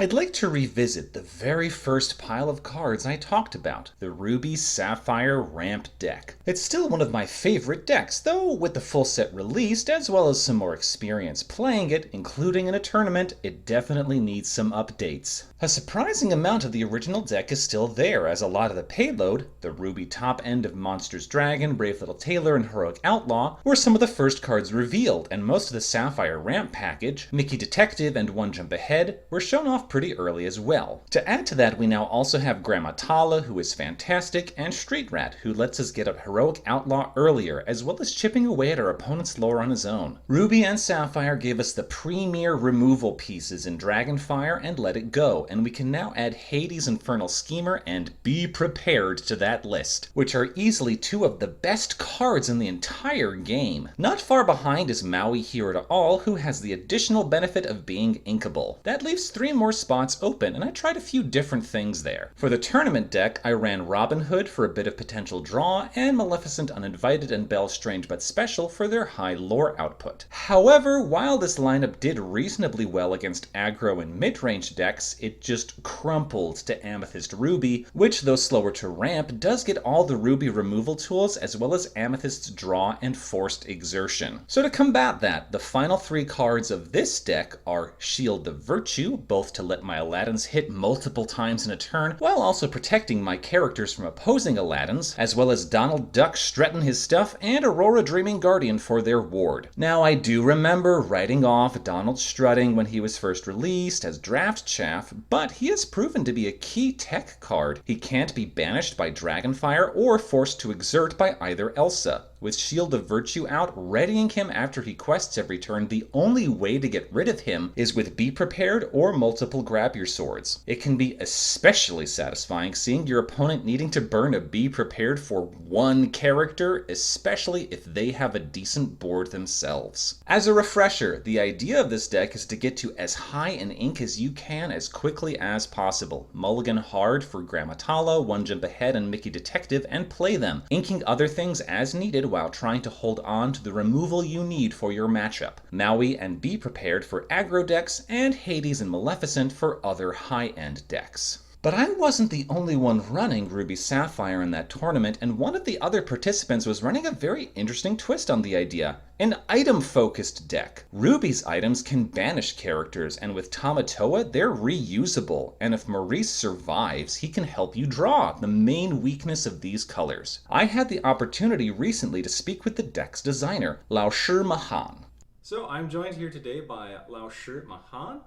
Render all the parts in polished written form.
I'd like to revisit the very first pile of cards I talked about, the Ruby Sapphire Ramp deck. It's still one of my favorite decks, though with the full set released, as well as some more experience playing it, including in a tournament, it definitely needs some updates. A surprising amount of the original deck is still there, as a lot of the payload, the Ruby top end of Monsters Dragon, Brave Little Tailor, and Heroic Outlaw, were some of the first cards revealed, and most of the Sapphire Ramp package, Mickey Detective and One Jump Ahead, were shown off pretty early as well. To add to that, we now also have Grandma Tala, who is fantastic, and Street Rat, who lets us get up Heroic Outlaw earlier, as well as chipping away at our opponent's lore on his own. Ruby and Sapphire gave us the premier removal pieces in Dragonfire and Let It Go, and we can now add Hades' Infernal Schemer and Be Prepared to that list, which are easily two of the best cards in the entire game. Not far behind is Maui Hero to All, who has the additional benefit of being inkable. That leaves 3 more spots open, and I tried a few different things there. For the tournament deck, I ran Robin Hood for a bit of potential draw, and Maleficent Uninvited and Belle Strange But Special for their high lore output. However, while this lineup did reasonably well against aggro and mid-range decks, it just crumpled to Amethyst Ruby, which, though slower to ramp, does get all the Ruby removal tools as well as Amethyst's draw and forced exertion. So to combat that, the final 3 cards of this deck are Shield of Virtue, both to let my Aladdins hit multiple times in a turn, while also protecting my characters from opposing Aladdins, as well as Donald Duck strutting his stuff and Aurora Dreaming Guardian for their ward. Now I do remember writing off Donald strutting when he was first released as draft chaff, but he has proven to be a key tech card. He can't be banished by Dragonfire or forced to exert by either Elsa. With Shield of Virtue out, readying him after he quests every turn, the only way to get rid of him is with Be Prepared or multiple Grab Your Swords. It can be especially satisfying seeing your opponent needing to burn a Be Prepared for one character, especially if they have a decent board themselves. As a refresher, the idea of this deck is to get to as high in ink as you can as quickly as possible. Mulligan hard for Grandma Tala, One Jump Ahead, and Mickey Detective, and play them, inking other things as needed while trying to hold on to the removal you need for your matchup. Maui and Be Prepared for aggro decks, and Hades and Maleficent for other high-end decks. But I wasn't the only one running Ruby Sapphire in that tournament, and one of the other participants was running a very interesting twist on the idea. An item-focused deck. Ruby's items can banish characters, and with Tamatoa, they're reusable, and if Maurice survives, he can help you draw, the main weakness of these colors. I had the opportunity recently to speak with the deck's designer, Laoshi Mahan. So I'm joined here today by Laoshi Mahan,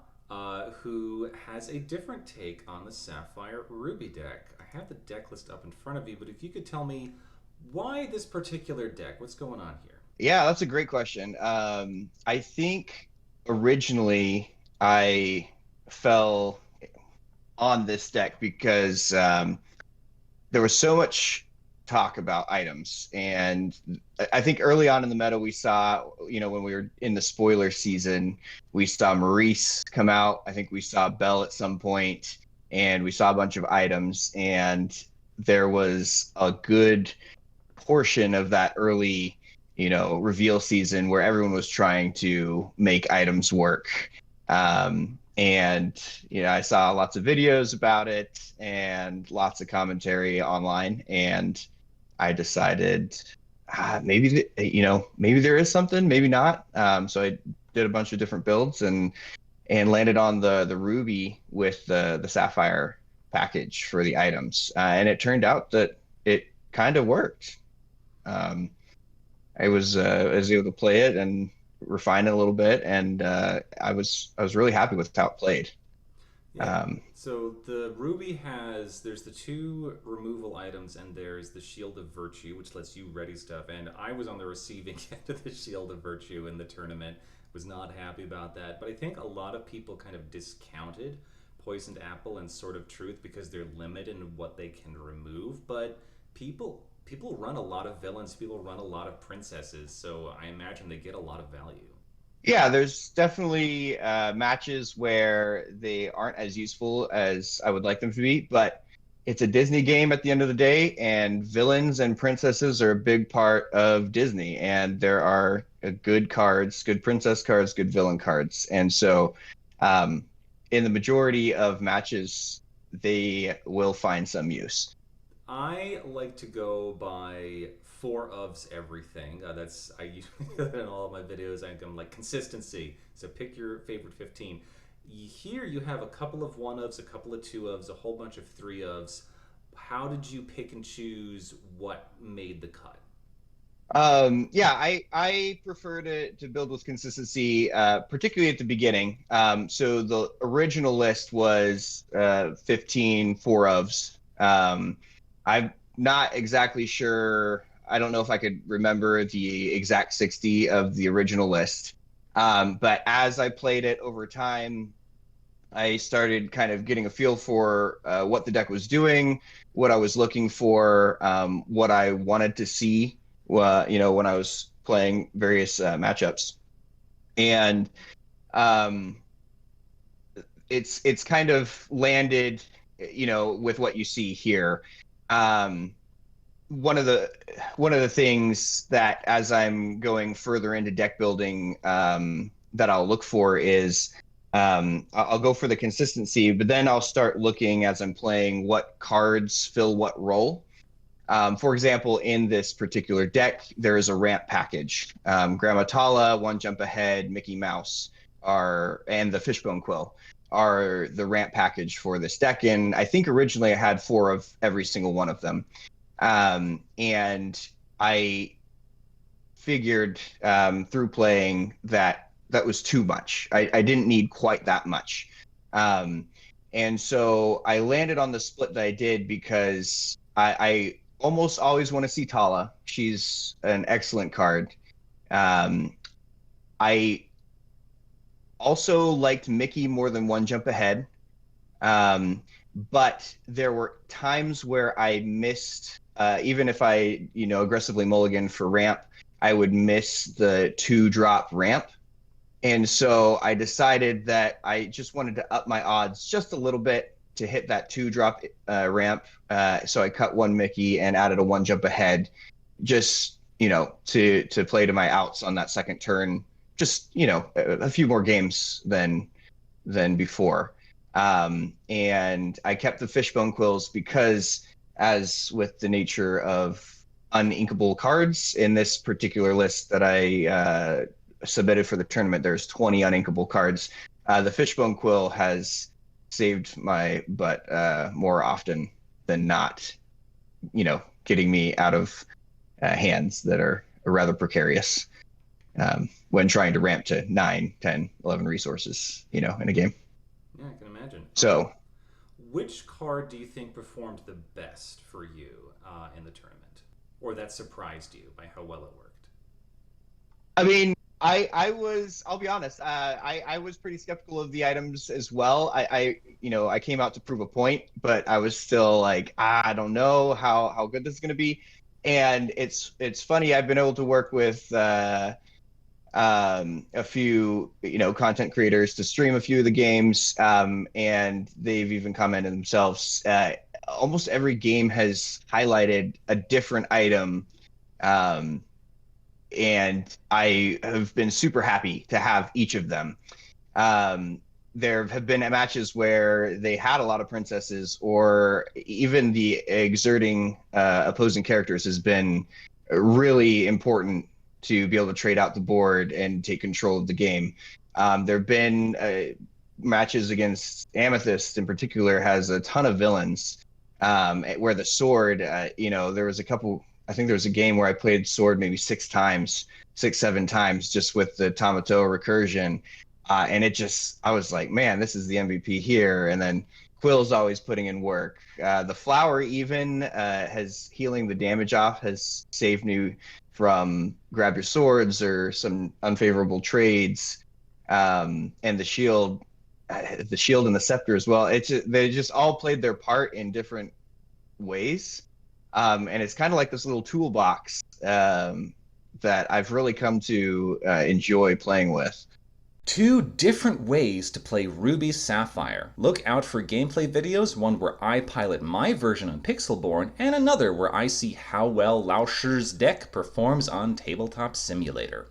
who has a different take on the Sapphire Ruby deck. I have the deck list up in front of you, but if you could tell me why this particular deck, what's going on here? Yeah, that's a great question. I think originally I fell on this deck because there was so much talk about items. And I think early on in the meta, we saw, when we were in the spoiler season, we saw Maurice come out. I think we saw Belle at some point, and we saw a bunch of items. And there was a good portion of that early reveal season where everyone was trying to make items work. I saw lots of videos about it and lots of commentary online, and I decided maybe there is something, maybe not. So I did a bunch of different builds and landed on the Ruby with the Sapphire package for the items, and it turned out that it kind of worked. I was able to play it and refine it a little bit, and I was really happy with how it played. Yeah. So the Ruby there's the 2 removal items, and there's the Shield of Virtue, which lets you ready stuff. And I was on the receiving end of the Shield of Virtue in the tournament. Was not happy about that. But I think a lot of people kind of discounted Poisoned Apple and Sword of Truth because they're limited in what they can remove. But people run a lot of villains, people run a lot of princesses, so I imagine they get a lot of value. Yeah, there's definitely matches where they aren't as useful as I would like them to be, but it's a Disney game at the end of the day, and villains and princesses are a big part of Disney, and there are good cards, good princess cards, good villain cards. And so in the majority of matches, they will find some use. I like to go by 4 ofs everything. That's I use in all of my videos. I'm like consistency. So pick your favorite 15. Here you have a couple of 1 ofs, a couple of 2 ofs, a whole bunch of 3 ofs. How did you pick and choose what made the cut? Yeah, I prefer to build with consistency, particularly at the beginning. So the original list was 15 4 ofs. I'm not exactly sure. I don't know if I could remember the exact 60 of the original list. But as I played it over time, I started kind of getting a feel for what the deck was doing, what I was looking for, what I wanted to see, when I was playing various matchups, and um, it's kind of landed, with what you see here. Um, one of the one of the things that as I'm going further into deck building, that I'll look for is I'll go for the consistency, but then I'll start looking as I'm playing what cards fill what role. For example, in this particular deck, there is a ramp package. Grandma Tala, One Jump Ahead, Mickey Mouse and the Fishbone Quill are the ramp package for this deck. And I think originally I had 4 of every single one of them. And I figured through playing that was too much. I didn't need quite that much. And so I landed on the split that I did because I almost always want to see Tala. She's an excellent card. I also liked Mickey more than One Jump Ahead. But there were times where I missed, even if I, aggressively mulligan for ramp, I would miss the 2-drop ramp. And so I decided that I just wanted to up my odds just a little bit to hit that 2-drop ramp. So I cut 1 Mickey and added a 1 Jump Ahead, just, to play to my outs on that second turn. Just, a few more games than before. And I kept the Fishbone Quills because, as with the nature of uninkable cards in this particular list that I submitted for the tournament, there's 20 uninkable cards. The Fishbone Quill has saved my butt more often than not, getting me out of hands that are rather precarious when trying to ramp to 9, 10, 11 resources, in a game. Yeah, I can imagine. So, which card do you think performed the best for you in the tournament, or that surprised you by how well it worked? I mean, I'll be honest, I was pretty skeptical of the items as well. I came out to prove a point, but I was still like, I don't know how good this is going to be. And it's funny, I've been able to work with a few, content creators to stream a few of the games, and they've even commented themselves. Almost every game has highlighted a different item, and I have been super happy to have each of them. There have been matches where they had a lot of princesses, or even the exerting opposing characters has been really important to be able to trade out the board and take control of the game. There have been matches against Amethyst in particular has a ton of villains, where the sword, there was a couple, I think there was a game where I played sword maybe 6 times, 7 times just with the Tamato recursion. And I was like, man, this is the MVP here. And then Quill's always putting in work. The flower even has healing the damage off, has saved me from grab your swords or some unfavorable trades. And the shield and the scepter as well. They just all played their part in different ways. And it's kind of like this little toolbox that I've really come to enjoy playing with. 2 different ways to play Ruby Sapphire. Look out for gameplay videos, one where I pilot my version on Pixelborn, and another where I see how well Lauscher's deck performs on Tabletop Simulator.